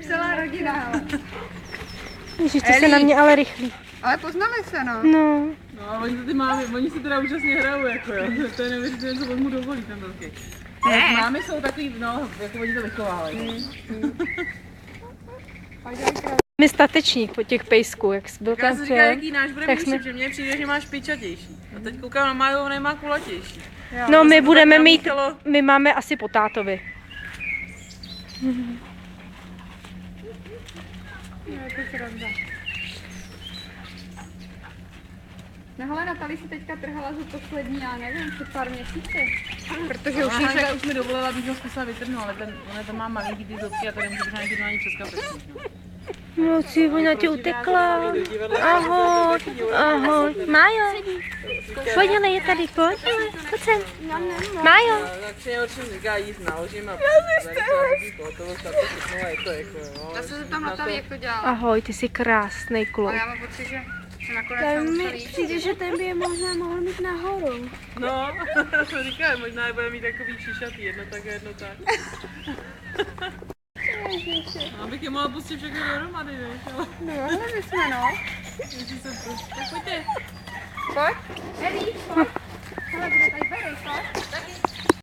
Celá rodina, hele. Ježiš, ty se na mě ale rychlí. Ale poznali se, no. No. No a oni to ty mámy, oni si teda úžasně hrajou, jako jo. To je neuvěřitelné, co on mu dovolí ten velký. Ne. Mámy jsou takový, no, jako oni to vychovávají. My stateční po těch pejsků, jak jsi byl Já tam si říkám, přijel. jaký náš bude tak mít, jsme- že mně přijde, že máš pičatější. A teď koukám na Máju, ona má kulatější. No my budeme tak mít, namíchalo. my máme asi po tátovi. Jo, to je sranda. No hele, Natalie si teďka trhala za poslední, já nevím, před pár měsíci. Protože už Hanka někde... už mi dovolila, abych ho zkusila vytrhnout, ale ona tam má malinký ty zobky a tady může být nějaký normální přeskapečný. No, si ona ti utekla. Ahoj, ahoj. Májo, pojď, ale je tady, pojď, pojď sem. Májo. Tak si určitě říká jíst na ložím a Já se zeptám Natalie, jak to dělala. Ahoj, ty jsi krásný kluk. Ale já mám pocit, že se nakonec nemuseli jít. Přijde, že ten by je možná mohl mít nahoru. No, to říkám, možná je bude mít takový šišatý, jedno tak a jedno tak. Abych je mohla pustit všechny dohromady, víš, ale... No, mohli bychom, no. Tak pojďte. Pojď. Eli, pojď. Hele, bude tady Berry, pojď.